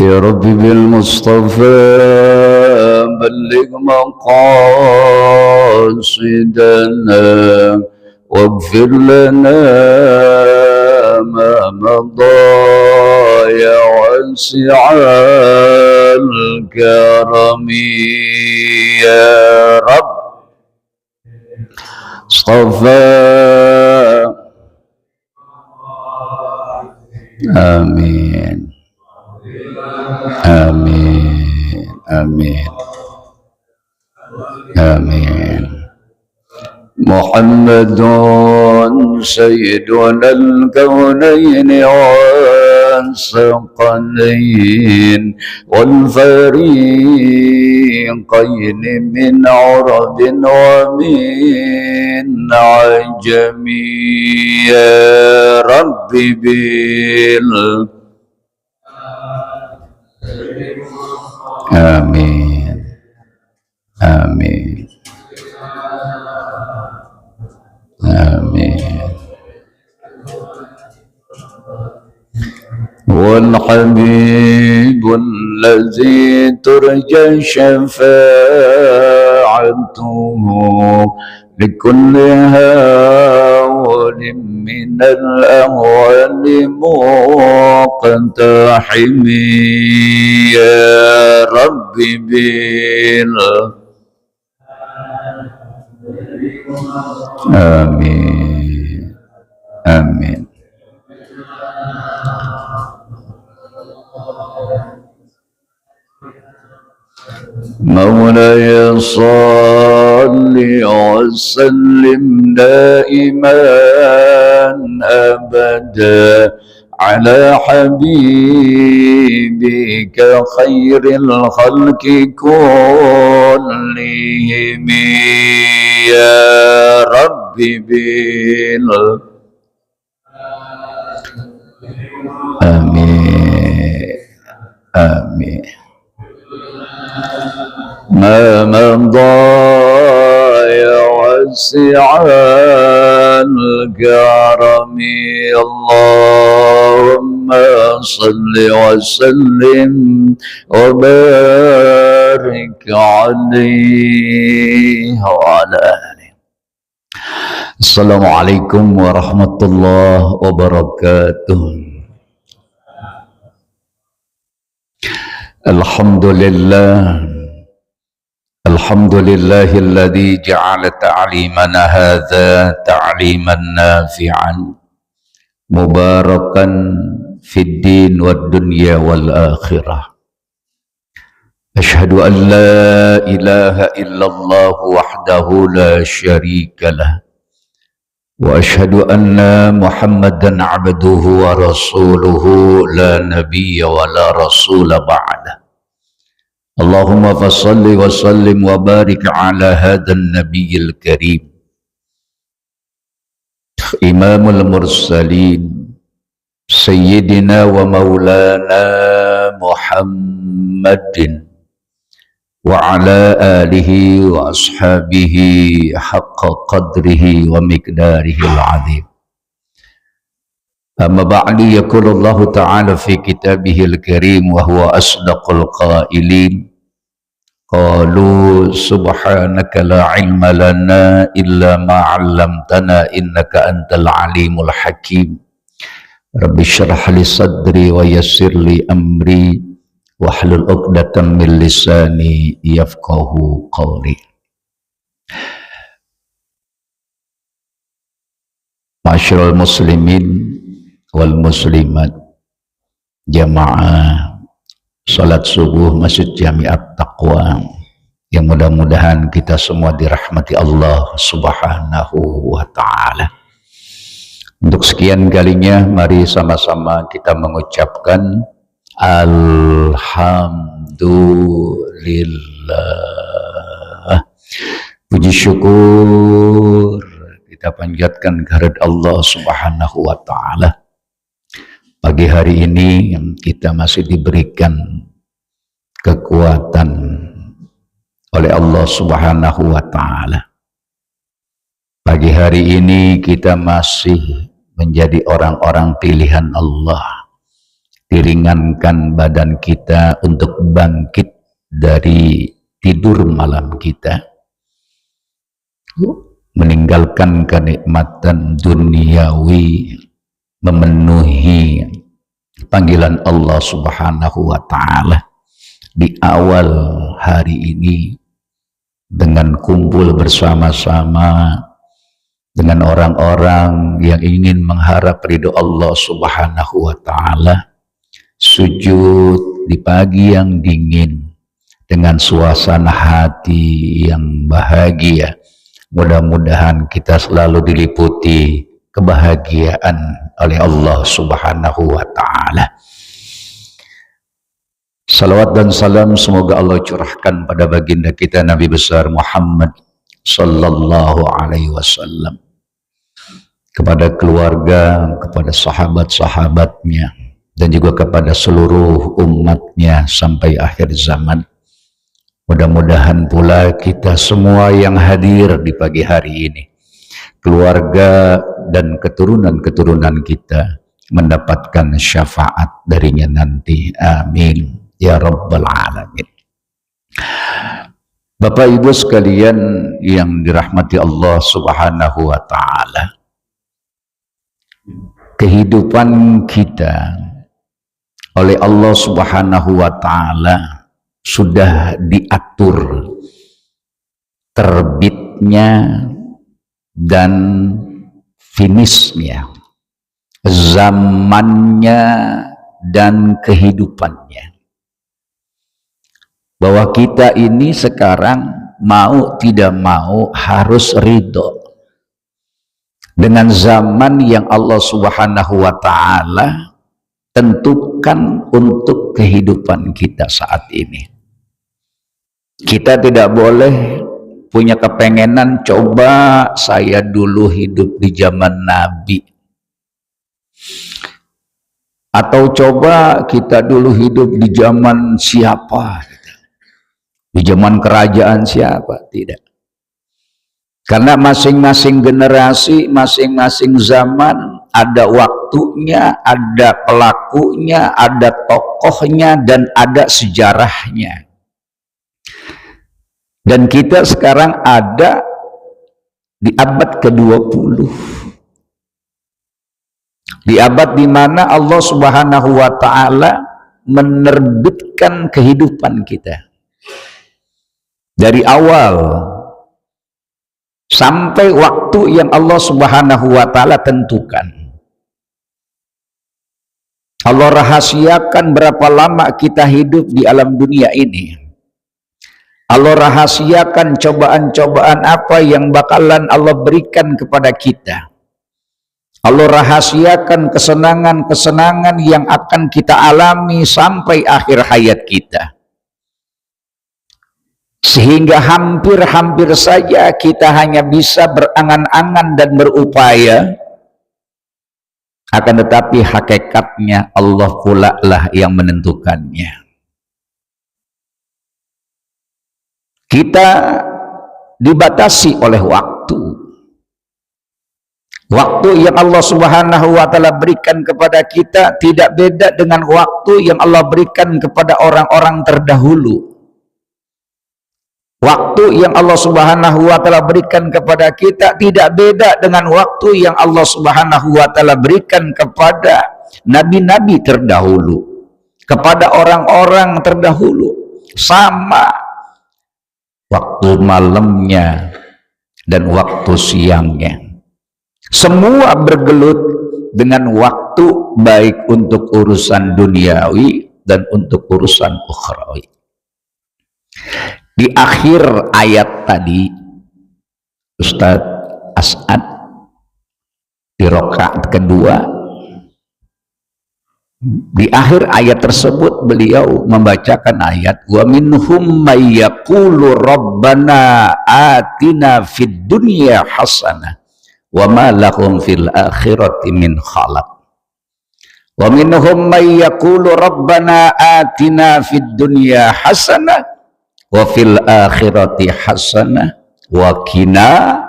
يا رب بالمصطفى بلغ مقاصدنا واغفر لنا ما مضى يا واسع الكرم يا رب اصطفى. آمين آمين آمين آمين. محمد سيدنا الكونين والثقلين والفريقين من عرب ومن عجم يا ربي آمين آمين آمين. والحبيب الذي ترجى شفاعته لكل هول من الأهوال مقتحم يا ربي آمين آمين. مولاي صل وسلم دائما أبدا على حبيبك خير الخلق كلهم يا ربي آمين آمين. ما مضى يا واسع الكرم اللهم صل وسلم وبارك عليه وعلى آله. السلام عليكم ورحمة الله وبركاته. الحمد لله الذي جعل تعليمنا هذا تعليما نافعا مباركا في الدين والدنيا والآخرة. أشهد أن لا إله إلا الله وحده لا شريك له وأشهد أن محمدا عبده ورسوله لا نبي ولا رسول بعده. اللهم فصل وسلم وبارك على هذا النبي الكريم إمام المرسلين سيدنا ومولانا محمد وعلى آله وأصحابه حق قدره ومقداره العظيم. أما بعد يقول الله تعالى في كتابه الكريم وهو أصدق القائلين قالوا سبحانك لا علم لنا إلا ما علمتنا إنك أنت العليم الحكيم. رب اشرح لي صدري ويسر لي أمري واحلل عقدة من لساني يفقهوا قولي. Ma'asyiral muslimin wal muslimat, jamaah salat subuh Masjid Jamiat Taqwa yang mudah-mudahan kita semua dirahmati Allah Subhanahu wa taala. Untuk sekian kalinya mari sama-sama kita mengucapkan alhamdulillah. Puji syukur kita panjatkan kehadirat Allah Subhanahu wa taala. Pagi hari ini kita masih diberikan kekuatan oleh Allah Subhanahu wa taala. Pagi hari ini kita masih menjadi orang-orang pilihan Allah diringankan badan kita untuk bangkit dari tidur malam kita, meninggalkan kenikmatan duniawi, memenuhi panggilan Allah Subhanahu wa Ta'ala di awal hari ini dengan kumpul bersama-sama dengan orang-orang yang ingin mengharap ridho Allah Subhanahu wa Ta'ala, sujud di pagi yang dingin dengan suasana hati yang bahagia. Mudah-mudahan kita selalu diliputi kebahagiaan oleh Allah Subhanahu wa Ta'ala. Salawat dan salam semoga Allah curahkan pada baginda kita Nabi besar Muhammad sallallahu alaihi wasallam, kepada keluarga, kepada sahabat-sahabatnya, dan juga kepada seluruh umatnya sampai akhir zaman. Mudah-mudahan pula kita semua yang hadir di pagi hari ini, keluarga dan keturunan-keturunan kita, mendapatkan syafaat darinya nanti. Amin ya rabbal alamin. Bapak Ibu sekalian yang dirahmati Allah Subhanahu wa Ta'ala, kehidupan kita oleh Allah Subhanahu wa Ta'ala sudah diatur terbitnya dan finishnya, zamannya dan kehidupannya. Bahwa kita ini sekarang mau tidak mau harus ridho dengan zaman yang Allah Subhanahu wa Ta'ala tentukan untuk kehidupan kita saat ini. Kita tidak boleh punya kepengenan, coba saya dulu hidup di zaman Nabi, atau coba kita dulu hidup di zaman siapa, di zaman kerajaan siapa. Tidak. Karena masing-masing generasi, masing-masing zaman ada waktunya, ada pelakunya, ada tokohnya, dan ada sejarahnya. Dan kita sekarang ada di abad ke-20. Di abad di mana Allah Subhanahu wa Ta'ala menerbitkan kehidupan kita. Dari awal sampai waktu yang Allah Subhanahu wa Ta'ala tentukan. Allah rahasiakan berapa lama kita hidup di alam dunia ini. Allah rahasiakan cobaan-cobaan apa yang bakalan Allah berikan kepada kita. Allah rahasiakan kesenangan-kesenangan yang akan kita alami sampai akhir hayat kita. Sehingga hampir-hampir saja kita hanya bisa berangan-angan dan berupaya, akan tetapi hakikatnya Allah pula lah yang menentukannya. Kita dibatasi oleh waktu. Waktu yang Allah Subhanahu wa Ta'ala berikan kepada kita tidak beda dengan waktu yang Allah berikan kepada orang-orang terdahulu. Waktu yang Allah Subhanahu wa Ta'ala berikan kepada kita tidak beda dengan waktu yang Allah Subhanahu wa Ta'ala berikan kepada nabi-nabi terdahulu, kepada orang-orang terdahulu. Sama waktu malamnya dan waktu siangnya. Semua bergelut dengan waktu, baik untuk urusan duniawi dan untuk urusan ukhrawi. Di akhir ayat tadi, Ustadz As'ad di rakaat kedua, di akhir ayat tersebut beliau membacakan ayat, wa minhum may yaqulu rabbana atina fid dunya hasanah wa ma lahum fil akhirati min khalaq. Wa minhum may yaqulu rabbana atina fid dunya hasanah wa fil akhirati hasanah wa qina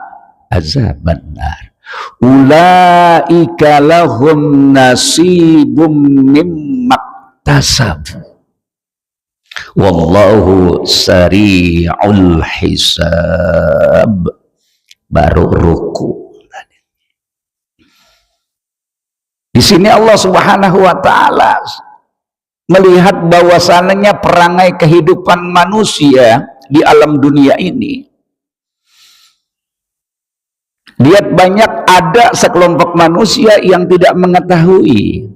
azabannar. Ulaika lahum nasibum mimma maktasabu wallahu sari'ul hisab. Baru ruku. Di sini Allah Subhanahu wa taala melihat bahwasannya perangai kehidupan manusia di alam dunia ini. Lihat, banyak ada sekelompok manusia yang tidak mengetahui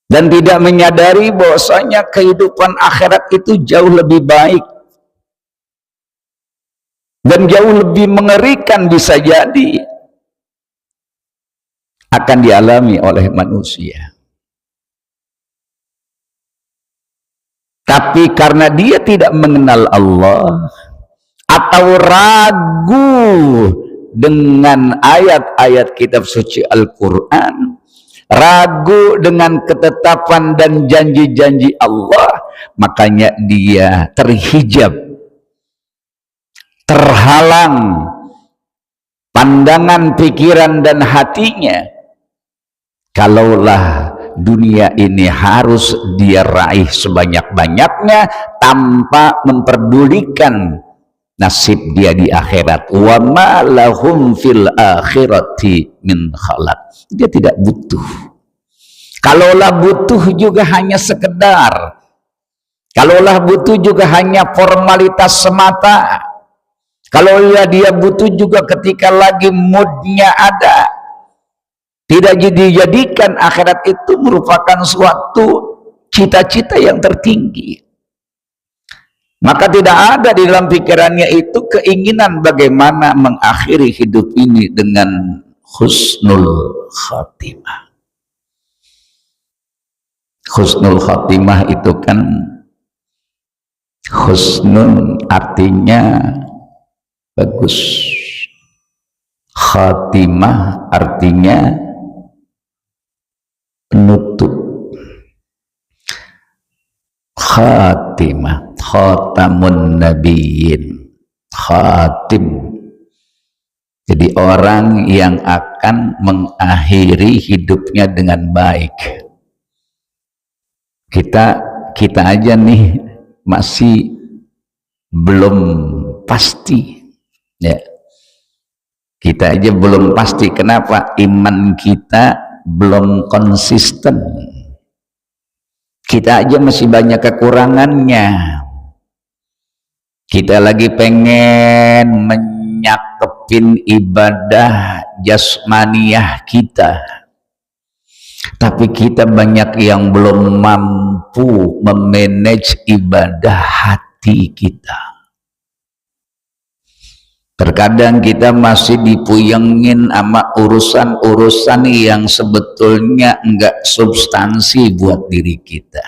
dan tidak menyadari bahwasanya kehidupan akhirat itu jauh lebih baik dan jauh lebih mengerikan, bisa jadi akan dialami oleh manusia. Tapi karena dia tidak mengenal Allah atau ragu dengan ayat-ayat kitab suci Al-Quran, ragu dengan ketetapan dan janji-janji Allah, makanya dia terhijab, terhalang pandangan, pikiran, dan hatinya. Kalaulah dunia ini harus dia raih sebanyak-banyaknya tanpa memperdulikan nasib dia di akhirat. Wa ma lahum fil akhirati min khalaq. Dia tidak butuh. Kalaulah butuh juga hanya sekedar, kalaulah butuh juga hanya formalitas semata. Kalaulah dia butuh juga ketika lagi moodnya ada. Tidak dijadikan akhirat itu merupakan suatu cita-cita yang tertinggi. Maka tidak ada di dalam pikirannya itu keinginan bagaimana mengakhiri hidup ini dengan husnul khatimah. Husnul khatimah itu kan, husnun artinya bagus, khatimah artinya penutup. Khatimah, khatamun nabiyyin, khatim. Jadi orang yang akan mengakhiri hidupnya dengan baik. Kita aja nih masih belum pasti, ya. Kita aja belum pasti. Kenapa? Iman kita belum konsisten. Kita aja masih banyak kekurangannya. Kita lagi pengen menyakepin ibadah jasmaniyah kita, tapi kita banyak yang belum mampu memanage ibadah hati kita. Terkadang kita masih dipuyengin sama urusan-urusan yang sebetulnya enggak substansi buat diri kita.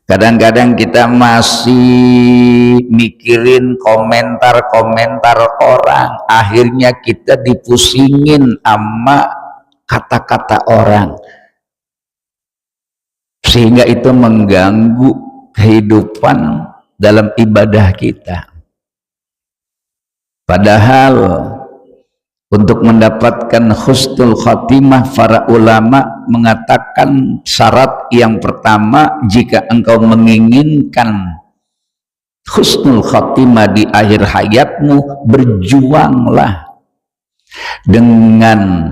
Kadang-kadang kita masih mikirin komentar-komentar orang, akhirnya kita dipusingin sama kata-kata orang, sehingga itu mengganggu kehidupan dalam ibadah kita. Padahal untuk mendapatkan husnul khatimah, para ulama mengatakan syarat yang pertama, jika engkau menginginkan husnul khatimah di akhir hayatmu, berjuanglah dengan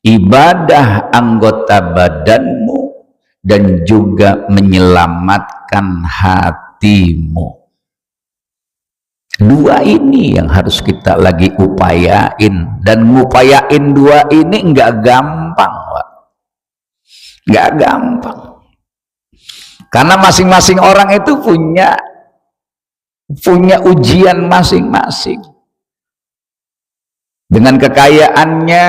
ibadah anggota badanmu dan juga menyelamatkan hatimu. Dua ini yang harus kita lagi upayain, dan ngupayain dua ini nggak gampang, Pak. Nggak gampang, karena masing-masing orang itu punya ujian masing-masing. Dengan kekayaannya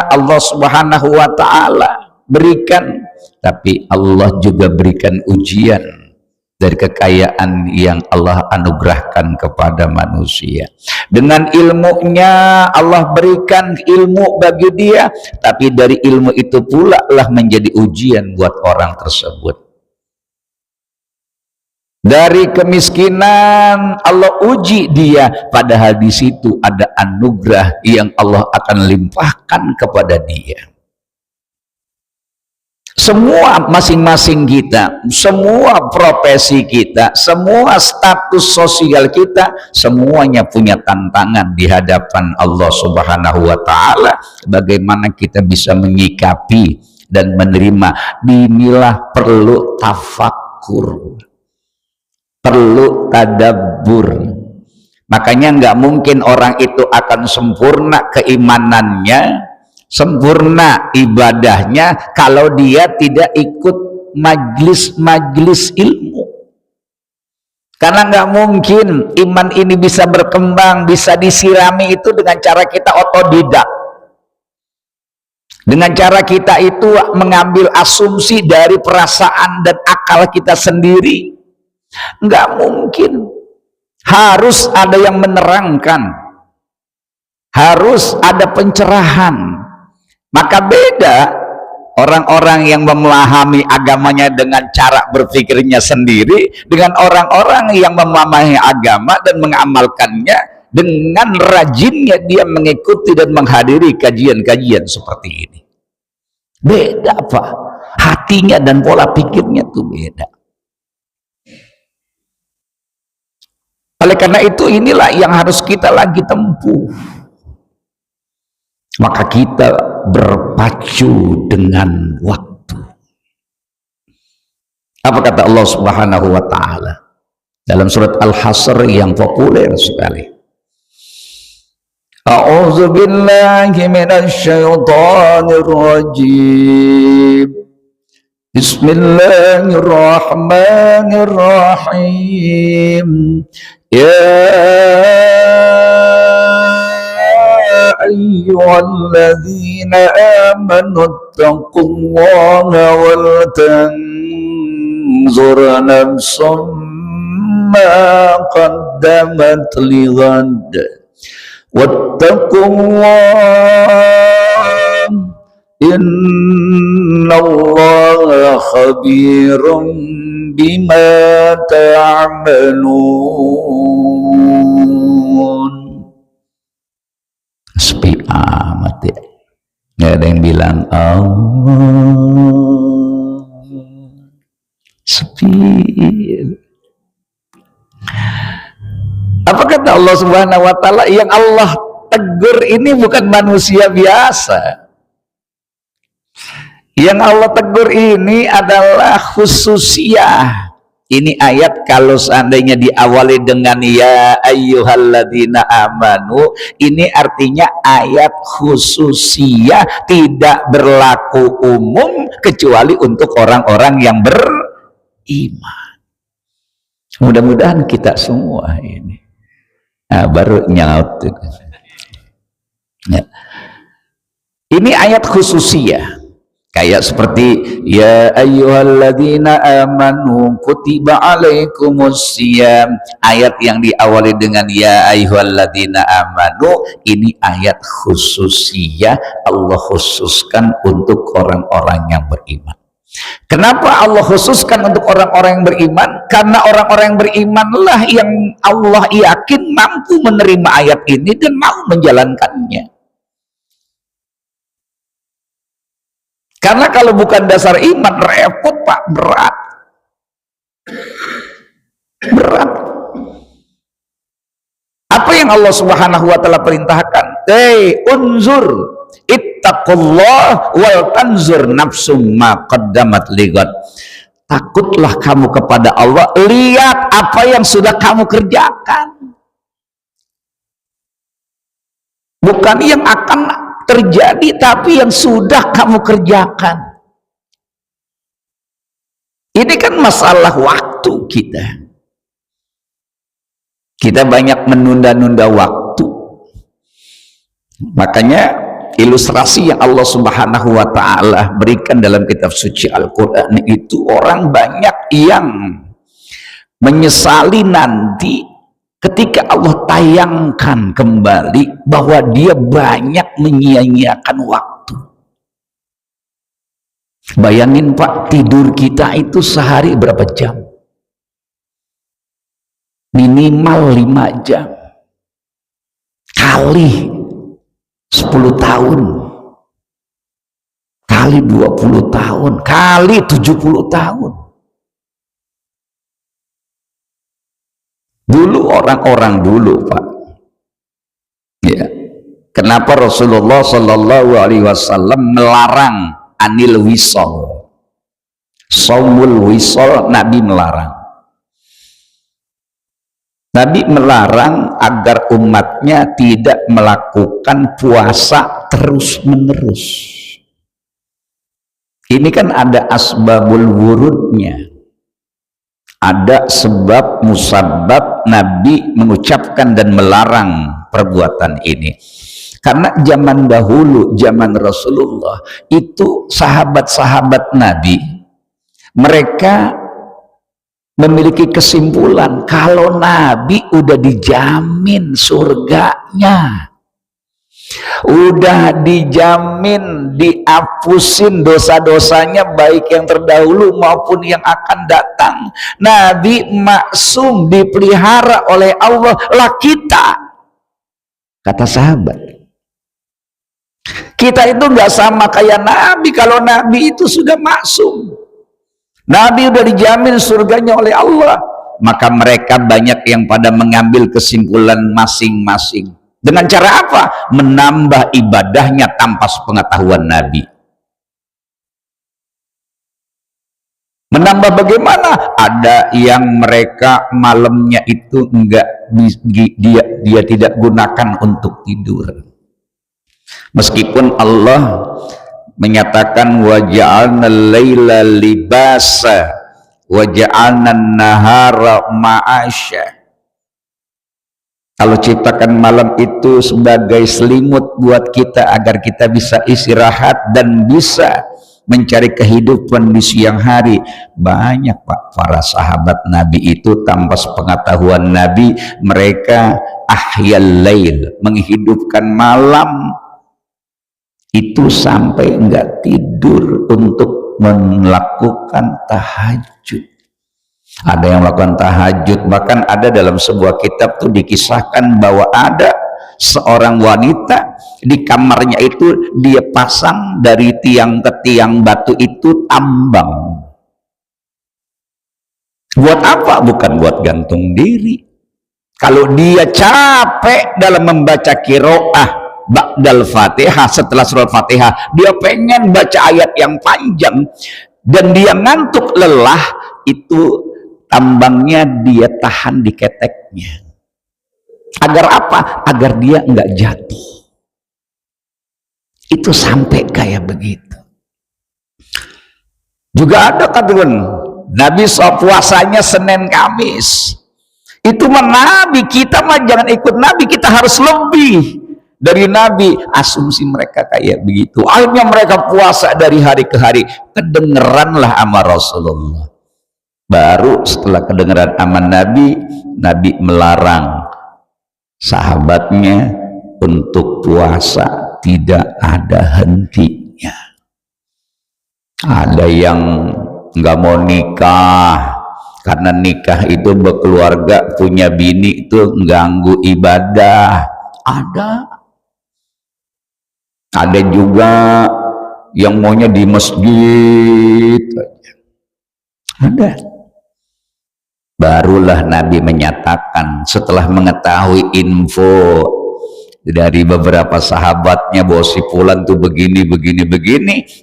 Allah Subhanahu wa ta'ala berikan, tapi Allah juga berikan ujian dari kekayaan yang Allah anugerahkan kepada manusia. Dengan ilmunya Allah berikan ilmu bagi dia, tapi dari ilmu itu pula lah menjadi ujian buat orang tersebut. Dari kemiskinan Allah uji dia, padahal di situ ada anugerah yang Allah akan limpahkan kepada dia. Semua masing-masing kita, semua profesi kita, semua status sosial kita, semuanya punya tantangan di hadapan Allah Subhanahu wa Ta'ala. Bagaimana kita bisa menyikapi dan menerima? Inilah perlu tafakkur, perlu tadabbur. Makanya nggak mungkin orang itu akan sempurna keimanannya, sempurna ibadahnya kalau dia tidak ikut majlis-majlis ilmu. Karena nggak mungkin iman ini bisa berkembang, bisa disirami itu dengan cara kita otodidak, dengan cara kita itu mengambil asumsi dari perasaan dan akal kita sendiri. Nggak mungkin. Harus ada yang menerangkan, harus ada pencerahan. Maka beda orang-orang yang memahami agamanya dengan cara berpikirnya sendiri dengan orang-orang yang memahami agama dan mengamalkannya dengan rajinnya dia mengikuti dan menghadiri kajian-kajian seperti ini. Beda Pak, hatinya dan pola pikirnya tuh beda. Oleh karena itu inilah yang harus kita lagi tempuh. Maka kita berpacu dengan waktu. Apa kata Allah Subhanahu wa Ta'ala dalam surat Al-Hasr yang populer sekali? A'udzu billahi minasy syaithanir rajim. Bismillahirrahmanirrahim. Ya ayyuhalladzina amanu taqullaha wal tanzur nafsum ma qaddamat lighad wattaqullah innallaha khabirum bima ta'malun. Sepi amat ya, nggak ada yang bilang sepi. Apa kata Allah Subhanahu wa Ta'ala? Yang Allah tegur ini bukan manusia biasa. Yang Allah tegur ini adalah khususiyah. Ini ayat kalau seandainya diawali dengan ya ayyuhalladzina amanu, ini artinya ayat khususiyah, tidak berlaku umum kecuali untuk orang-orang yang beriman. Mudah-mudahan kita semua ini baru nyaut. Ya. Ini ayat khususiyah. Kayak seperti ya ayyuhalladzina amanu kutiba alaikumusiyam, ayat yang diawali dengan ya ayyuhalladzina amanu, ini ayat khususiyah, Allah khususkan untuk orang-orang yang beriman. Kenapa Allah khususkan untuk orang-orang yang beriman? Karena orang-orang yang berimanlah yang Allah yakin mampu menerima ayat ini dan mau menjalankannya. Karena kalau bukan dasar iman, repot Pak, berat. Berat. Apa yang Allah Subhanahu wa Ta'ala perintahkan? Unzur, ittaqullah wal tanzur nafsum ma qaddamat lighad. Takutlah kamu kepada Allah, lihat apa yang sudah kamu kerjakan. Bukan yang akan terjadi, tapi yang sudah kamu kerjakan. Ini kan masalah waktu kita. Kita banyak menunda-nunda waktu. Makanya ilustrasi yang Allah Subhanahu wa Ta'ala berikan dalam kitab suci Al-Quran itu, orang banyak yang menyesali nanti ketika Allah tayangkan kembali bahwa dia banyak menyia-nyiakan waktu. Bayangin Pak, tidur kita itu sehari berapa jam? Minimal 5 jam. Kali 10 tahun. kali 20 tahun kali 70 tahun. Dulu orang-orang dulu, Pak, ya, kenapa Rasulullah Shallallahu Alaihi Wasallam melarang anil wisol, saumul wisol? Nabi melarang. Nabi melarang agar umatnya tidak melakukan puasa terus-menerus. Ini kan ada asbabul wurudnya, ada sebab musabab Nabi mengucapkan dan melarang perbuatan ini. Karena zaman dahulu, zaman Rasulullah itu, sahabat-sahabat Nabi, mereka memiliki kesimpulan kalau Nabi udah dijamin surganya, udah dijamin dihapusin dosa-dosanya baik yang terdahulu maupun yang akan datang. Nabi maksum, dipelihara oleh Allah. Lah kita, kata sahabat, kita itu nggak sama kayak Nabi. Kalau Nabi itu sudah maksum, Nabi udah dijamin surganya oleh Allah, maka mereka banyak yang pada mengambil kesimpulan masing-masing. Dengan cara apa? Menambah ibadahnya tanpa sepengetahuan Nabi. Menambah bagaimana? Ada yang mereka malamnya itu enggak, dia tidak gunakan untuk tidur. Meskipun Allah menyatakan wa ja'alna al-laila libasa wa ja'alna an-nahara ma'asya. Allah ciptakan malam itu sebagai selimut buat kita agar kita bisa istirahat dan bisa mencari kehidupan di siang hari. Banyak, Pak, para sahabat Nabi itu tanpa sepengetahuan Nabi, mereka ahyal lail, menghidupkan malam itu sampai enggak tidur untuk melakukan tahajud. Ada yang melakukan tahajud, bahkan ada dalam sebuah kitab tuh dikisahkan bahwa ada seorang wanita di kamarnya itu dia pasang dari tiang ke tiang batu itu tambang. Buat apa? Bukan buat gantung diri. Kalau dia capek dalam membaca qiraah ba'dal Fatihah, setelah surat Fatihah dia pengen baca ayat yang panjang dan dia ngantuk lelah, itu tambangnya dia tahan di keteknya. Agar apa? Agar dia enggak jatuh. Itu sampai kayak begitu. Juga ada katakan Nabi puasanya Senin Kamis. Itu mah Nabi, kita mah jangan ikut Nabi, kita harus lebih dari Nabi. Asumsi mereka kayak begitu, akhirnya mereka puasa dari hari ke hari. Kedengeranlah sama Rasulullah. Baru setelah kedengeran aman Nabi, Nabi melarang sahabatnya untuk puasa tidak ada hentinya. Ada yang nggak mau nikah karena nikah itu berkeluarga, punya bini itu ganggu ibadah. Ada juga yang maunya di masjid. Ada. Barulah Nabi menyatakan setelah mengetahui info dari beberapa sahabatnya bahwa si fulan tuh begini,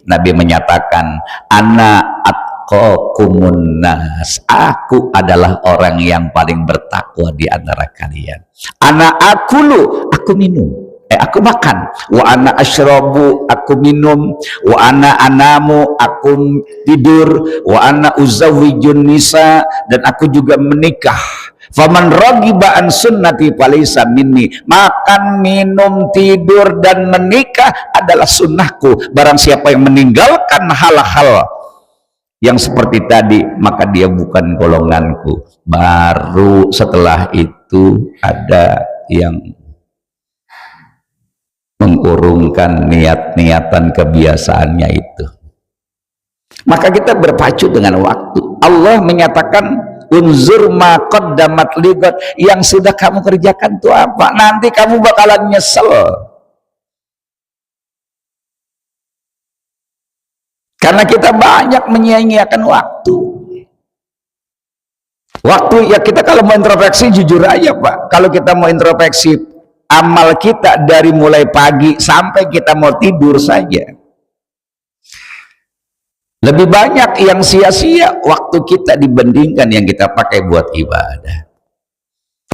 Nabi menyatakan, ana atqakumun nas, aku adalah orang yang paling bertakwa di antara kalian. Ana akulu, aku minum, aku makan, wa ana asyrabu, aku minum, wa ana anamu, aku tidur, wa ana uzawwijun nisa, dan aku juga menikah. Faman ragiba an sunnati falaysa minni, makan, minum, tidur, dan menikah adalah sunnahku. Barang siapa yang meninggalkan hal-hal yang seperti tadi, maka dia bukan golonganku. Baru setelah itu ada yang mengurungkan niat-niatan kebiasaannya itu. Maka kita berpacu dengan waktu. Allah menyatakan unzur ma qaddamat ligat, yang sudah kamu kerjakan itu apa, nanti kamu bakalan nyesel. Karena kita banyak menyia-nyiakan waktu. Waktu ya, kita kalau mau introspeksi jujur aja Pak, kalau kita mau introspeksi amal kita dari mulai pagi sampai kita mau tidur saja, lebih banyak yang sia-sia waktu kita dibandingkan yang kita pakai buat ibadah.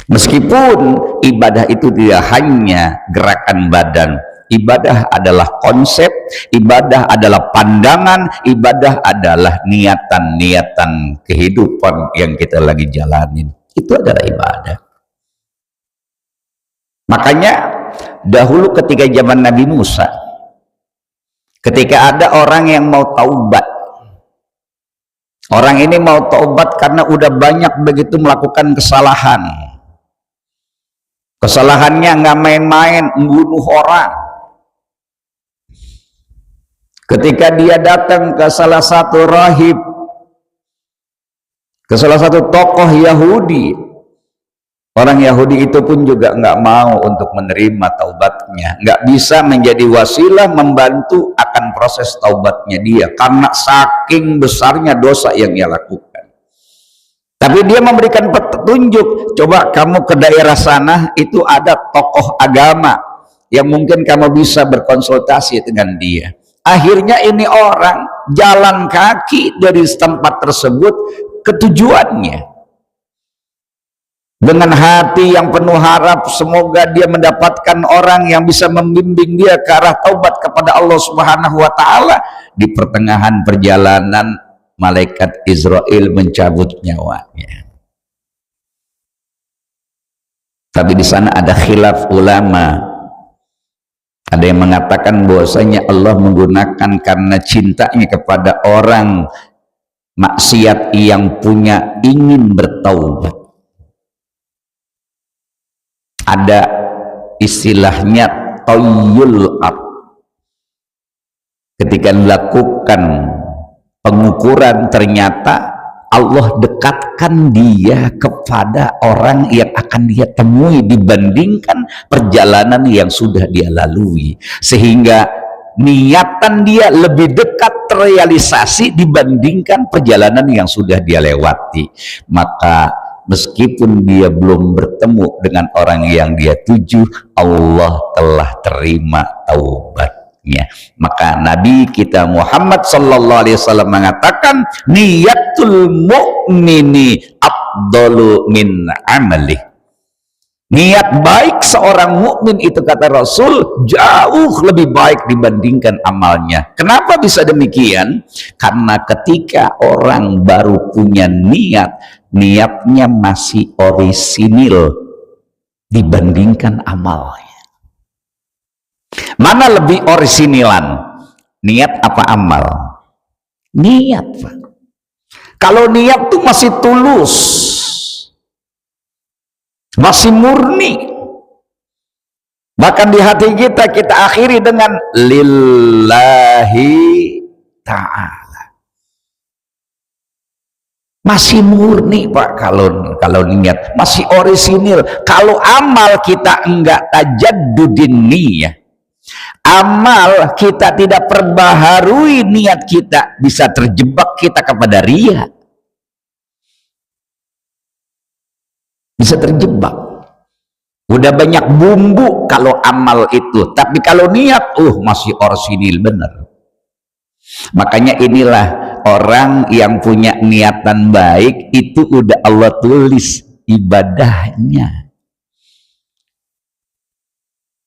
Meskipun ibadah itu tidak hanya gerakan badan, ibadah adalah konsep, ibadah adalah pandangan, ibadah adalah niatan-niatan kehidupan yang kita lagi jalanin. Itu adalah ibadah. Makanya dahulu ketika zaman Nabi Musa, ketika ada orang yang mau taubat, orang ini mau taubat karena udah banyak begitu melakukan kesalahan. Kesalahannya nggak main-main, membunuh orang. Ketika dia datang ke salah satu rahib, ke salah satu tokoh Yahudi, orang Yahudi itu pun juga nggak mau untuk menerima taubatnya, nggak bisa menjadi wasilah membantu akan proses taubatnya dia, karena saking besarnya dosa yang ia lakukan. Tapi dia memberikan petunjuk, coba kamu ke daerah sana, itu ada tokoh agama yang mungkin kamu bisa berkonsultasi dengan dia. Akhirnya ini orang jalan kaki dari tempat tersebut ke tujuannya, dengan hati yang penuh harap semoga dia mendapatkan orang yang bisa membimbing dia ke arah taubat kepada Allah Subhanahu wa Ta'ala. Di pertengahan perjalanan malaikat Israel mencabut nyawanya. Tapi di sana ada khilaf ulama. Ada yang mengatakan bahwasanya Allah menggunakan karena cintanya kepada orang maksiat yang punya ingin bertaubat. Ada istilahnya toyul ard. Ketika dilakukan pengukuran, ternyata Allah dekatkan dia kepada orang yang akan dia temui dibandingkan perjalanan yang sudah dia lalui, sehingga niatan dia lebih dekat terrealisasi dibandingkan perjalanan yang sudah dia lewati. Maka meskipun dia belum bertemu dengan orang yang dia tuju, Allah telah terima taubatnya. Maka Nabi kita Muhammad sallallahu alaihi wasallam mengatakan, niyatul mu'mini afdalu min amali. Niat baik seorang mukmin itu, kata Rasul, jauh lebih baik dibandingkan amalnya. Kenapa bisa demikian? Karena ketika orang baru punya niat, niatnya masih orisinil dibandingkan amalnya. Mana lebih orisinilan, niat apa amal? Niat, Pak. Kalau niat tuh masih tulus, masih murni, bahkan di hati kita, kita akhiri dengan lillahi ta'ala. Masih murni, Pak. Kalau niat masih orisinil. Kalau amal kita enggak tajaddudin niyah, amal kita tidak perbaharui niat kita, bisa terjebak kita kepada riya, bisa terjebak. Udah banyak bumbu kalau amal itu, tapi kalau niat masih orisinil bener. Makanya inilah orang yang punya niatan baik itu udah Allah tulis ibadahnya.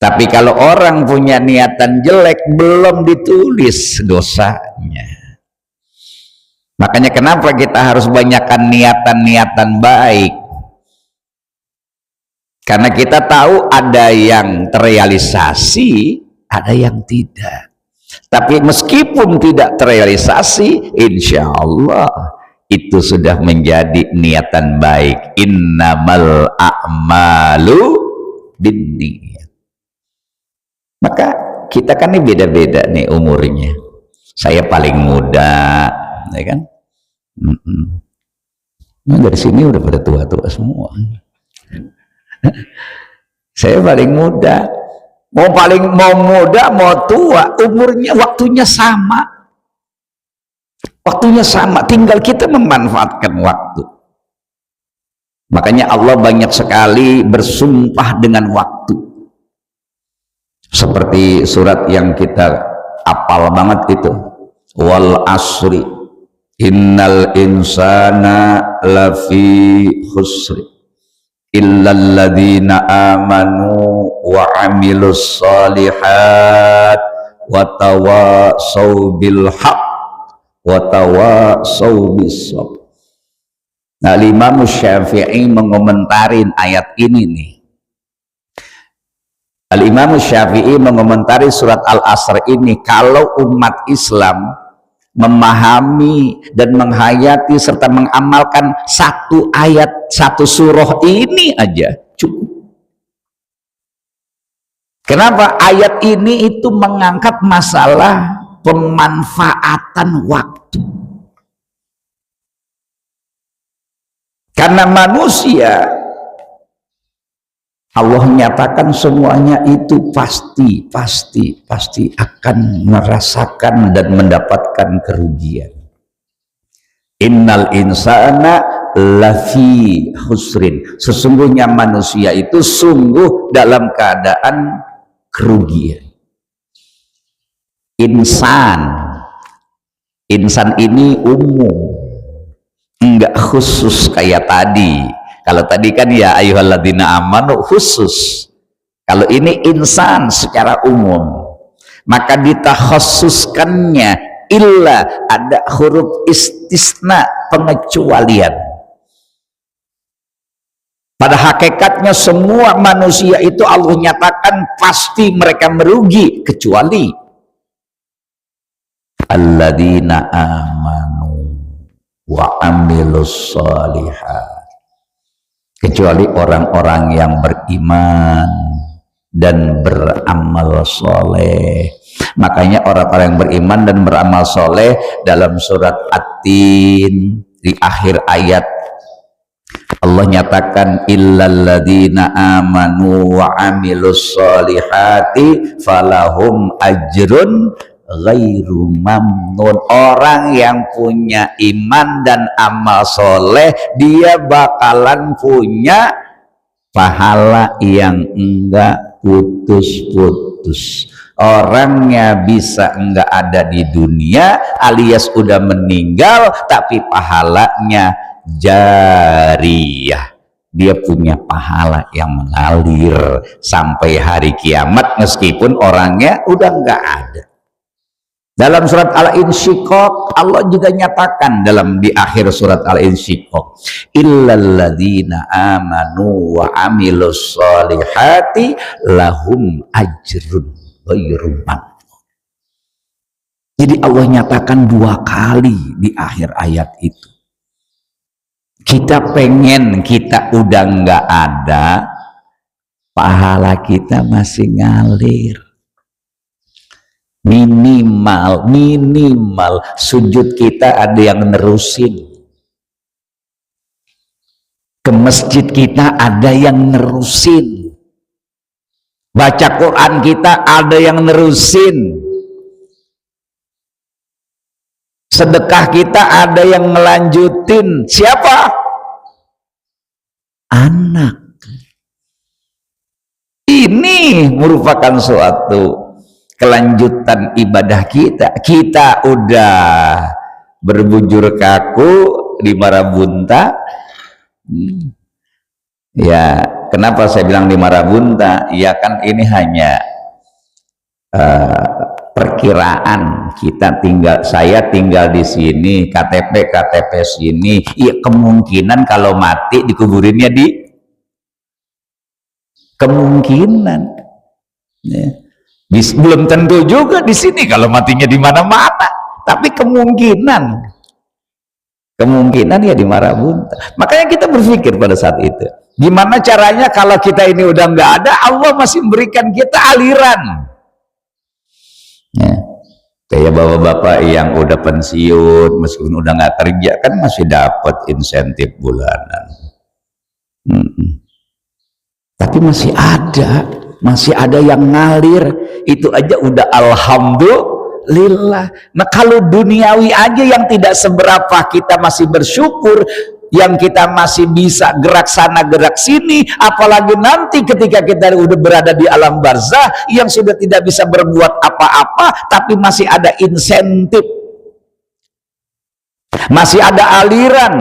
Tapi kalau orang punya niatan jelek, belum ditulis dosanya. Makanya kenapa kita harus banyakkan niatan-niatan baik? Karena kita tahu ada yang terrealisasi, ada yang tidak. Tapi meskipun tidak terrealisasi, insya Allah itu sudah menjadi niatan baik. Innamal a'malu binniyat. Maka kita kan ini beda-beda nih umurnya. Saya paling muda, ya kan? Nah, dari sini udah pada tua-tua semua. Saya paling muda. Mau muda, mau tua, umurnya, waktunya sama. Waktunya sama, tinggal kita memanfaatkan waktu. Makanya Allah banyak sekali bersumpah dengan waktu. Seperti surat yang kita apal banget itu. Wal asri innal insana lafi khusri illal ladzina amanu wa amilus solihat wa tawassaw bil haqq wa tawassaw bis sabr. Nah, Imam Syafi'i mengomentarin ayat ini nih. Al-Imam Syafi'i mengomentari surat Al-Asr ini, kalau umat Islam memahami dan menghayati serta mengamalkan satu ayat, satu surah ini aja cukup. Kenapa? Ayat ini itu mengangkat masalah pemanfaatan waktu. Karena manusia, Allah nyatakan semuanya itu pasti akan merasakan dan mendapatkan kerugian. Innal insana lafi khusrin. Sesungguhnya manusia itu sungguh dalam keadaan kerugian. Insan ini umum, enggak khusus kayak tadi. Kalau tadi kan ya ayyuhalladzina amanu khusus, kalau ini insan secara umum. Maka ditakhususkannya illa, ada huruf istisna, pengecualian. Pada hakikatnya semua manusia itu Allah nyatakan pasti mereka merugi, kecuali alladzina amanu wa amilus solihat, kecuali orang-orang yang beriman dan beramal soleh. Makanya orang-orang yang beriman dan beramal soleh dalam surat At-Tin di akhir ayat Allah nyatakan illalladzina amanu wa amilus solihati falahum ajrun ghairu mamnun. Orang yang punya iman dan amal soleh, dia bakalan punya pahala yang enggak putus-putus. Orangnya bisa enggak ada di dunia alias udah meninggal, tapi pahalanya jariyah. Dia punya pahala yang mengalir sampai hari kiamat meskipun orangnya udah enggak ada. Dalam surat Al-Insyiqaq Allah juga nyatakan di akhir surat Al-Insyiqaq, illalladzina amanu wa amilus solihati lahum ajrun ghairu mamnun. Jadi Allah nyatakan dua kali di akhir ayat itu. Kita pengen kita udah nggak ada, pahala kita masih ngalir. Minimal sujud kita ada yang nerusin, ke masjid kita ada yang nerusin, baca Quran kita ada yang nerusin, sedekah kita ada yang ngelanjutin. Siapa? Anak. Ini merupakan suatu kelanjutan ibadah kita. Kita udah berbujur kaku di Marabunta. Ya, kenapa saya bilang di Marabunta? Ya kan ini hanya perkiraan. Saya tinggal di sini, KTP sini. Ya kemungkinan kalau mati dikuburinnya di kemungkinan. Ya. Belum tentu juga di sini kalau matinya di mana-mana, tapi kemungkinan ya di Marabunta. Makanya kita berpikir pada saat itu, gimana caranya kalau kita ini udah nggak ada, Allah masih memberikan kita aliran. Ya. Kayak bapak-bapak yang udah pensiun, meskipun udah nggak kerja kan masih dapat insentif bulanan. Tapi masih ada yang ngalir. Itu aja udah alhamdulillah. lillah. Nah kalau duniawi aja yang tidak seberapa kita masih bersyukur, yang kita masih bisa gerak sana gerak sini, apalagi nanti ketika kita udah berada di alam barzah yang sudah tidak bisa berbuat apa-apa tapi masih ada insentif, masih ada aliran.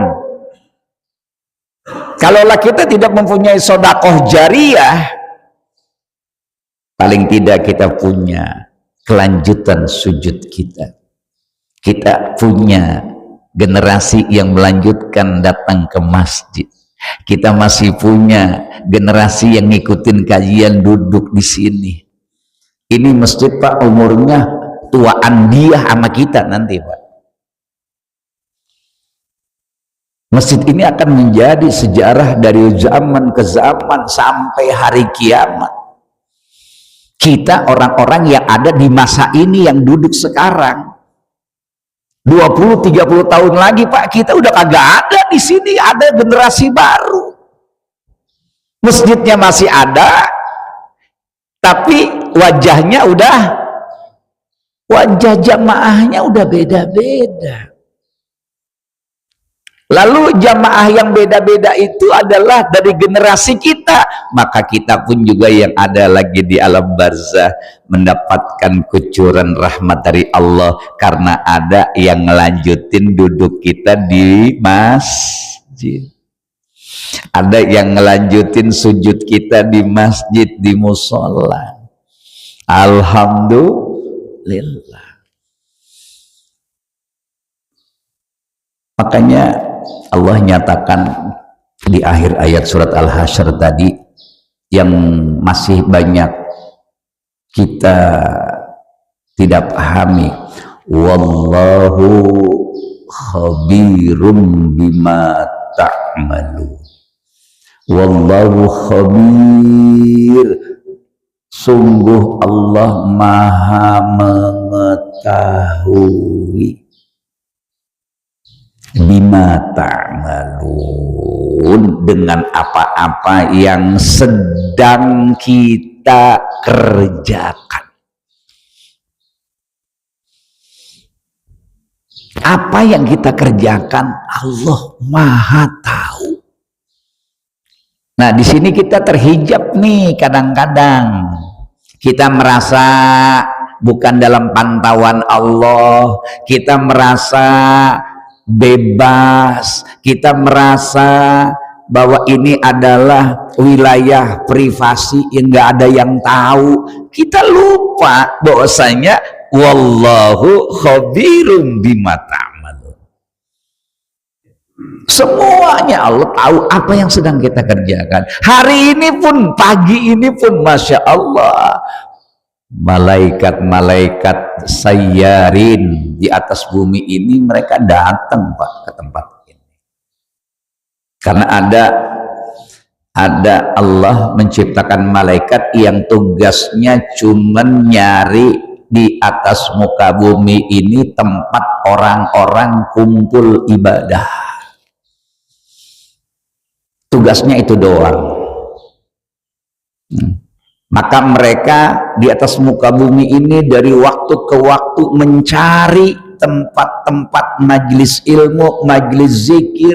Kalaulah kita tidak mempunyai sedekah jariyah, paling tidak kita punya kelanjutan sujud kita. Kita punya generasi yang melanjutkan datang ke masjid. Kita masih punya generasi yang ngikutin kajian duduk di sini. Ini masjid Pak umurnya tuaan dia sama kita nanti Pak. Masjid ini akan menjadi sejarah dari zaman ke zaman sampai hari kiamat. Kita orang-orang yang ada di masa ini yang duduk sekarang 20-30 tahun lagi Pak, kita udah kagak ada di sini, ada generasi baru. Masjidnya masih ada, tapi wajahnya wajah jamaahnya udah beda-beda. Lalu jamaah yang beda-beda itu adalah dari generasi kita, maka kita pun juga yang ada lagi di alam barzah mendapatkan kucuran rahmat dari Allah karena ada yang ngelanjutin duduk kita di masjid, ada yang ngelanjutin sujud kita di masjid, di musola. Alhamdulillah. Makanya Allah nyatakan di akhir ayat surat Al-Hasyr tadi yang masih banyak kita tidak pahami, wallahu khabirum bima ta'malu. Wallahu khabir, sungguh Allah maha mengetahui bima ta'malun, dengan apa-apa yang sedang kita kerjakan. Apa yang kita kerjakan Allah maha tahu. Nah di sini kita terhijab nih, kadang-kadang kita merasa bukan dalam pantauan Allah, kita merasa bebas, kita merasa bahwa ini adalah wilayah privasi yang nggak ada yang tahu. Kita lupa bahwasanya wallahu khabirum bima ta'malun. Semuanya Allah tahu apa yang sedang kita kerjakan. Hari ini pun, pagi ini pun, Masya Allah, malaikat-malaikat sayyarin di atas bumi ini mereka datang Pak ke tempat ini karena ada Allah menciptakan malaikat yang tugasnya cuman nyari di atas muka bumi ini tempat orang-orang kumpul ibadah. Tugasnya itu doang. Maka mereka di atas muka bumi ini dari waktu ke waktu mencari tempat-tempat majelis ilmu, majelis zikir.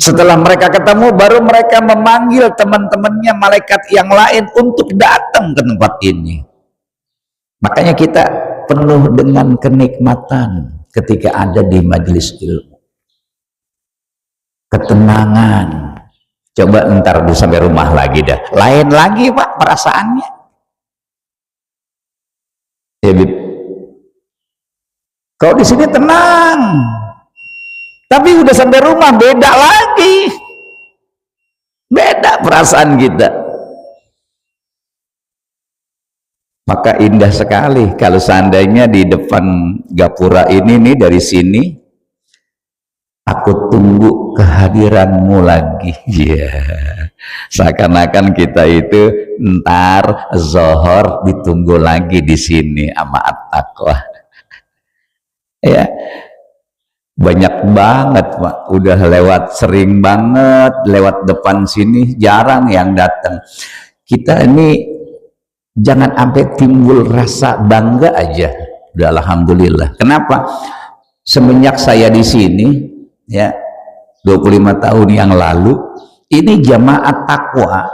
Setelah mereka ketemu, baru mereka memanggil teman-temannya malaikat yang lain untuk datang ke tempat ini. Makanya kita penuh dengan kenikmatan ketika ada di majelis ilmu. Ketenangan. Coba ntar dulu sampai rumah lagi dah, lain lagi Pak perasaannya ya Bib. Kalau di sini tenang, tapi udah sampai rumah beda lagi, beda perasaan kita. Maka indah sekali kalau seandainya di depan gapura ini nih, dari sini aku tunggu kehadiranmu lagi. Ya, seakan-akan kita itu ntar zohor ditunggu lagi di sini sama at-taqwa. Ya, banyak banget Pak, udah lewat sering banget, lewat depan sini jarang yang datang. Kita ini Jangan sampai timbul rasa bangga aja. Udah alhamdulillah. Kenapa? Semenjak saya di sini ya 25 tahun yang lalu, ini jamaah takwa,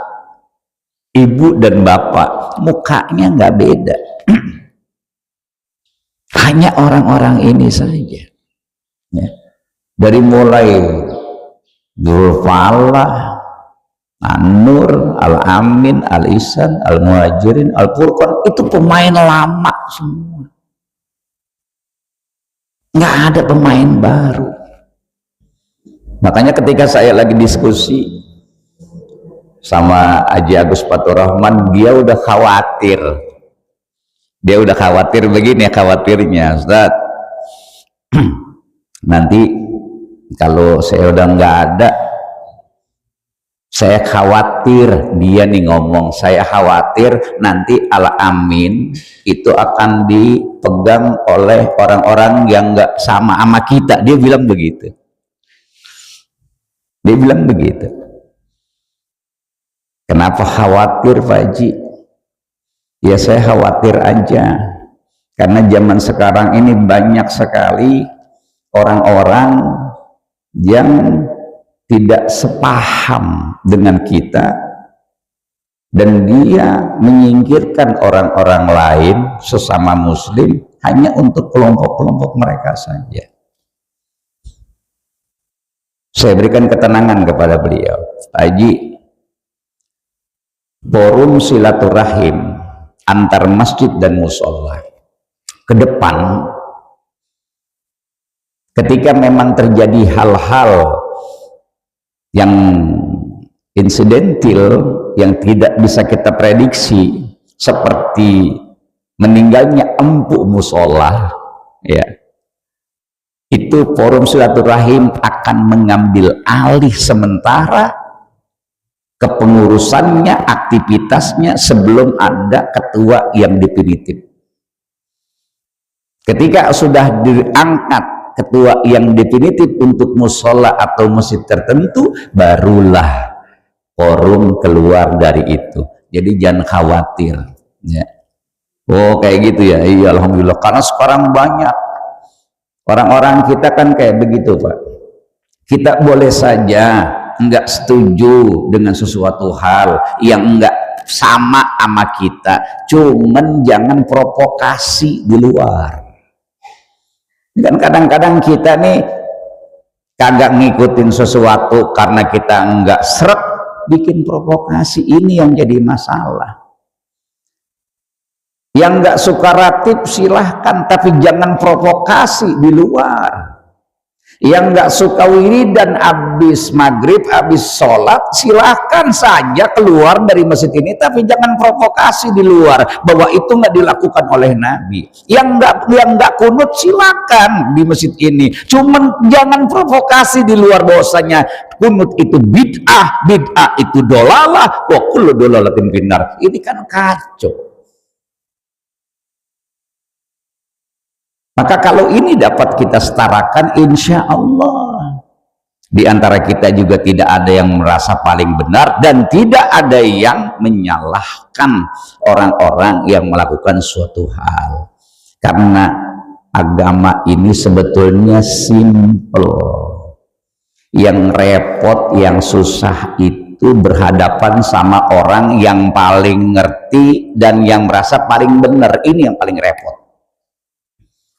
ibu dan bapak mukanya nggak beda. Hanya orang-orang ini saja ya. Dari mulai Dzulfalah, An-Nur, Al-Amin, Al-Ihsan, Al-Muhajirin, Al-Furqan, itu pemain lama semua, nggak ada pemain baru. Makanya ketika saya lagi diskusi sama Haji Agus Fathurrahman, dia udah khawatir begini, khawatirnya Ustaz, nanti kalau saya udah nggak ada, saya khawatir, dia nih ngomong, saya khawatir nanti Al-Amin itu akan dipegang oleh orang-orang yang nggak sama kita. Dia bilang begitu. Kenapa khawatir Pak Haji? Ya saya khawatir aja, karena zaman sekarang ini banyak sekali orang-orang yang tidak sepaham dengan kita, dan dia menyingkirkan orang-orang lain sesama muslim hanya untuk kelompok-kelompok mereka saja. Saya berikan ketenangan kepada beliau, Haji, forum silaturahim antar masjid dan musola ke depan, ketika memang terjadi hal-hal yang insidentil yang tidak bisa kita prediksi, seperti meninggalnya empuk musola ya, itu forum silaturahim akan mengambil alih sementara kepengurusannya, aktivitasnya, sebelum ada ketua yang definitif. Ketika sudah diangkat ketua yang definitif untuk musola atau masjid tertentu, barulah forum keluar dari itu. Jadi jangan khawatir ya. Oh kayak gitu ya, iya alhamdulillah, karena sekarang banyak orang-orang kita kan kayak begitu Pak. Kita boleh saja enggak setuju dengan sesuatu hal yang enggak sama kita, cuman jangan provokasi di luar. Dan kadang-kadang kita nih kagak ngikutin sesuatu karena kita enggak seret, bikin provokasi. Ini yang jadi masalah. Yang enggak suka ratib silahkan, tapi jangan provokasi di luar. Yang enggak suka wiridan habis maghrib, habis sholat, silahkan saja keluar dari masjid ini, tapi jangan provokasi di luar bahwa itu enggak dilakukan oleh Nabi. Yang enggak kunut silahkan di masjid ini, cuman jangan provokasi di luar bahwasanya kunut itu bid'ah itu dolalah, wa kullu dolalatin finnar. Ini kan kacau. Maka kalau ini dapat kita setarakan, insya Allah di antara kita juga tidak ada yang merasa paling benar, dan tidak ada yang menyalahkan orang-orang yang melakukan suatu hal. Karena agama ini sebetulnya simple. Yang repot, yang susah itu berhadapan sama orang yang paling ngerti dan yang merasa paling benar. Ini yang paling repot.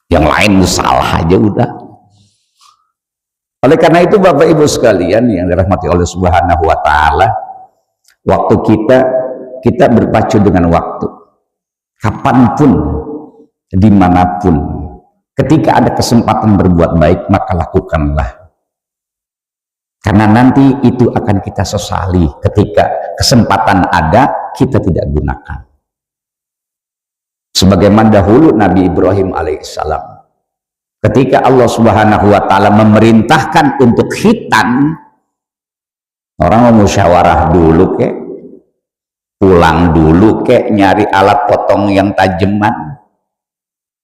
Yang lain salah aja udah. Oleh karena itu Bapak Ibu sekalian yang dirahmati oleh Subhanahu wa Ta'ala, waktu kita berpacu dengan waktu, kapanpun, dimanapun, ketika ada kesempatan berbuat baik, maka lakukanlah, karena nanti itu akan kita sesali ketika kesempatan ada kita tidak gunakan. Sebagaimana dahulu Nabi Ibrahim alaihissalam, ketika Allah Subhanahu wa Ta'ala memerintahkan untuk khitan, orang mau musyawarah dulu kek, pulang dulu kek, nyari alat potong yang tajaman,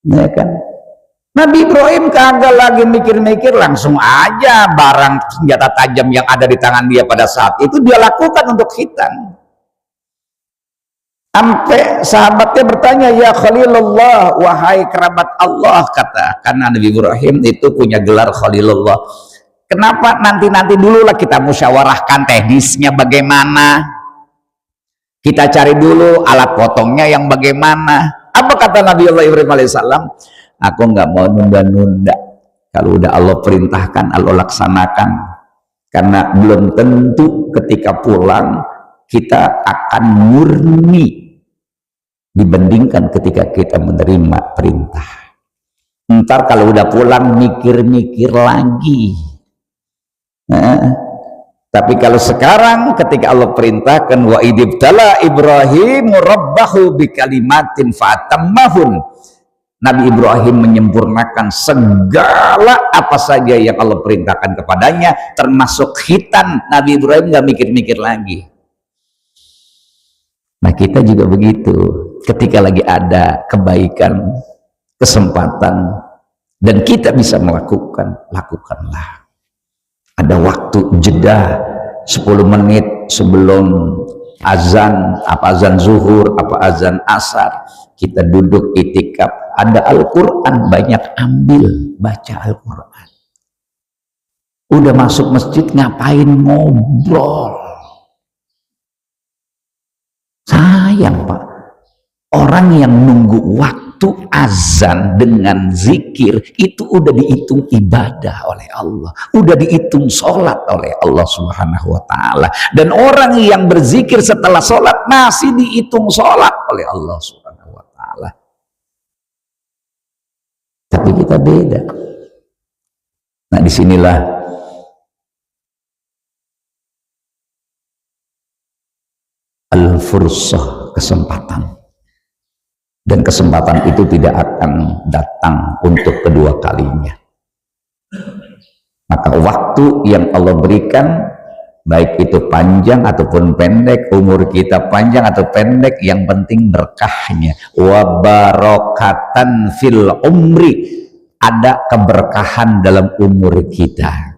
ya kan? Nabi Ibrahim kagak lagi mikir-mikir, langsung aja barang senjata tajam yang ada di tangan dia pada saat itu dia lakukan untuk khitan. Sampai sahabatnya bertanya, ya Khalilullah, wahai kerabat Allah, kata, karena Nabi Ibrahim itu punya gelar Khalilullah. Kenapa nanti dulu lah kita musyawarahkan teknisnya bagaimana, kita cari dulu alat potongnya yang bagaimana. Apa kata Nabi Allah Ibrahim alaihissalam? Aku nggak mau nunda-nunda, kalau udah Allah perintahkan Allah laksanakan, karena belum tentu ketika pulang kita akan murni dibandingkan ketika kita menerima perintah. Ntar kalau udah pulang mikir-mikir lagi. Tapi kalau sekarang ketika Allah perintahkan, wa idibtala Ibrahim rabbahu bikalimatin fatammahun, Nabi Ibrahim menyempurnakan segala apa saja yang Allah perintahkan kepadanya, termasuk khitan. Nabi Ibrahim nggak mikir-mikir lagi. Nah, kita juga begitu. Ketika lagi ada kebaikan, kesempatan, dan kita bisa melakukan, lakukanlah. Ada waktu jeda 10 menit sebelum azan, apa azan zuhur, apa azan asar, kita duduk itikaf. Ada Al-Quran, banyak ambil, baca Al-Quran. Udah masuk masjid, ngapain ngobrol? Sayang Pak, orang yang nunggu waktu azan dengan zikir itu udah dihitung ibadah oleh Allah, udah dihitung sholat oleh Allah Subhanahu wa Ta'ala. Dan orang yang berzikir setelah sholat masih dihitung sholat oleh Allah Subhanahu wa Ta'ala. Tapi kita beda. Nah, disinilah al-fursah, kesempatan. Dan kesempatan itu tidak akan datang untuk kedua kalinya. Maka waktu yang Allah berikan, baik itu panjang ataupun pendek, umur kita panjang atau pendek, yang penting berkahnya. Wa barakatan fil umri, ada keberkahan dalam umur kita.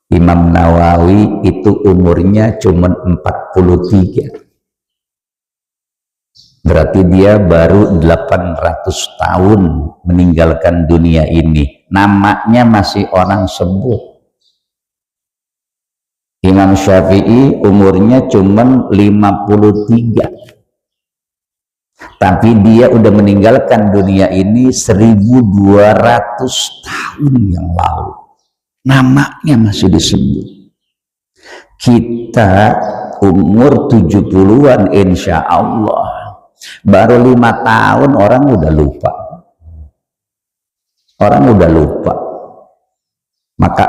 Imam Nawawi itu umurnya cuma 43. Berarti dia baru 800 tahun meninggalkan dunia ini. Namanya masih orang sebut. Imam Syafi'i umurnya cuma 53. Tapi dia udah meninggalkan dunia ini 1200 tahun yang lalu. Namanya masih disebut. Kita umur 70-an insya Allah, baru 5 tahun orang udah lupa. Orang udah lupa. Maka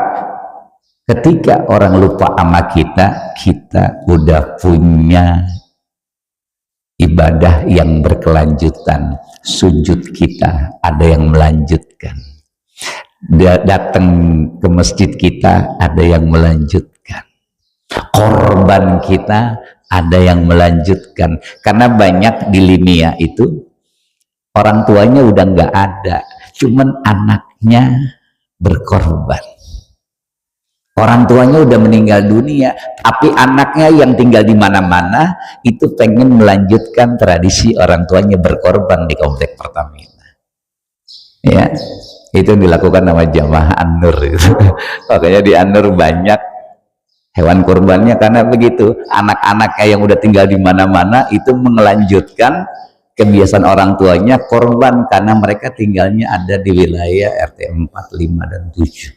ketika orang lupa sama kita, kita udah punya ibadah yang berkelanjutan. Sujud kita ada yang melanjutkan. Datang ke masjid kita ada yang melanjutkan, korban kita ada yang melanjutkan. Karena banyak di Limia itu orang tuanya udah nggak ada, cuman anaknya berkorban. Orang tuanya udah meninggal dunia, tapi anaknya yang tinggal di mana-mana itu pengen melanjutkan tradisi orang tuanya berkorban di komplek Pertamina. Ya, itu yang dilakukan sama jamaah An-Nur itu. Makanya di An-Nur banyak hewan kurbannya, karena begitu, anak-anaknya yang udah tinggal di mana-mana itu melanjutkan kebiasaan orang tuanya korban, karena mereka tinggalnya ada di wilayah RT 4, 5, dan 7.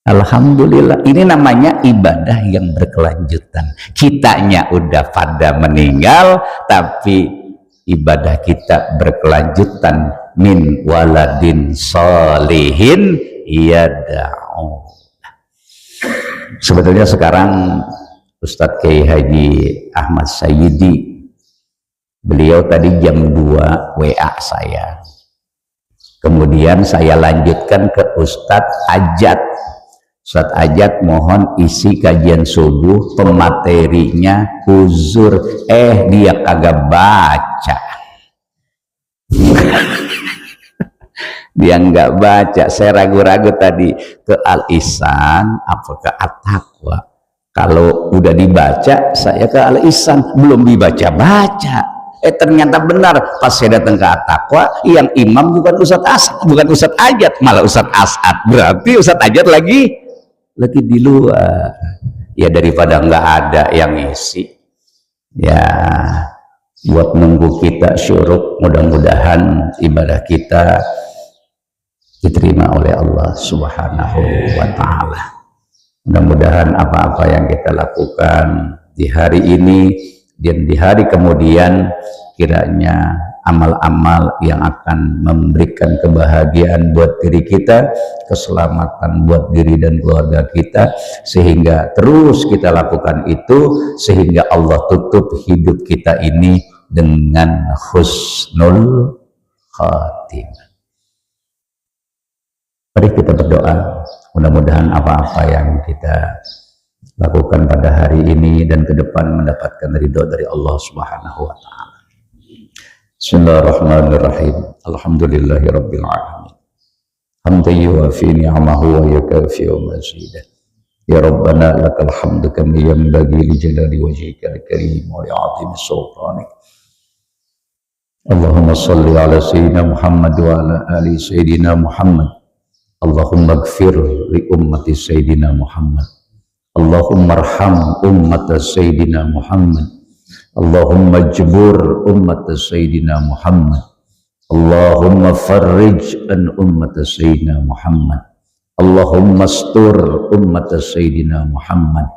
Alhamdulillah, ini namanya ibadah yang berkelanjutan. Kitanya udah pada meninggal, tapi ibadah kita berkelanjutan. Min waladin solihin yada'u. Sebetulnya sekarang Ustadz Kiai Haji Ahmad Sayyidi, beliau tadi jam 2 WA saya, kemudian saya lanjutkan ke Ustadz Ajat. Ustadz Ajat mohon isi kajian subuh, pematerinya uzur, dia kagak baca. Dia nggak baca. Saya ragu-ragu tadi ke Al-Ihsan apa ke At-Taqwa. Kalau udah dibaca, saya ke Al Ihsan belum dibaca-baca. Ternyata benar pas saya datang ke At-Taqwa, yang imam bukan Ustadz Asad, bukan Ustadz Ajat, malah Ustadz Asad. Berarti Ustadz Ajat lagi di luar. Ya daripada nggak ada yang ngisi, ya buat nunggu kita syuruk, mudah-mudahan ibadah kita diterima oleh Allah Subhanahu wa Ta'ala. Mudah-mudahan apa-apa yang kita lakukan di hari ini dan di hari kemudian, kiranya amal-amal yang akan memberikan kebahagiaan buat diri kita, keselamatan buat diri dan keluarga kita, sehingga terus kita lakukan itu, sehingga Allah tutup hidup kita ini dengan husnul khatimah. Mari kita berdoa, mudah-mudahan apa-apa yang kita lakukan pada hari ini dan ke depan mendapatkan ridho dari Allah Subhanahu wa Ta'ala. Bismillahirrahmanirrahim. Alhamdulillahi rabbil alamin. Hamdan yuwafi ni'amahu wa yukafi mazidah. Ya Rabbana lakal hamdu kama yanbaghi li jalali wajhikal karim wa li 'azimi sultanik. Allahumma shalli ala sayyidina Muhammad wa ala ali sayyidina Muhammad. Allahumma ighfir li ummati sayyidina Muhammad. Allahumma arham ummat sayyidina Muhammad. Allahumma jbur ummat sayyidina Muhammad. Allahumma farrij an ummat sayyidina Muhammad. Allahumma astur ummat sayyidina Muhammad.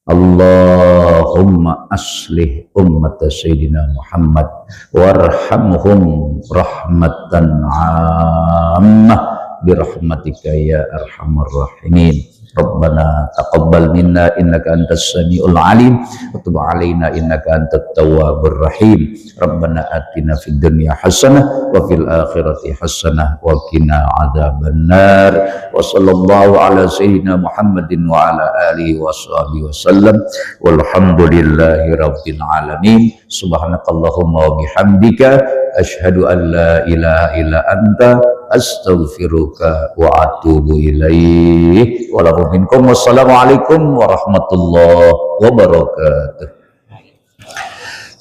Allahumma aslih ummat sayyidina Muhammad warhamhum rahmatan 'ammah birahmatika ya arhamar rahimin. Rabbana taqabbal minna innaka antas samiul alim wa tub alaina innaka antat tawwabur rahim. Rabbana atina fid dunya hasanah wa fil akhirati hasanah wa qina adzabannar. Wa sallallahu ala sayyidina Muhammadin wa ala alihi washabihi wasallam. Walhamdulillahi rabbil alamin. Subhanakallahumma wa bihamdika asyhadu an la ilaha illa anta astaghfiruka wa atubu ilaih. Wassalamualaikum warahmatullahi wabarakatuh.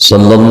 Sallallahu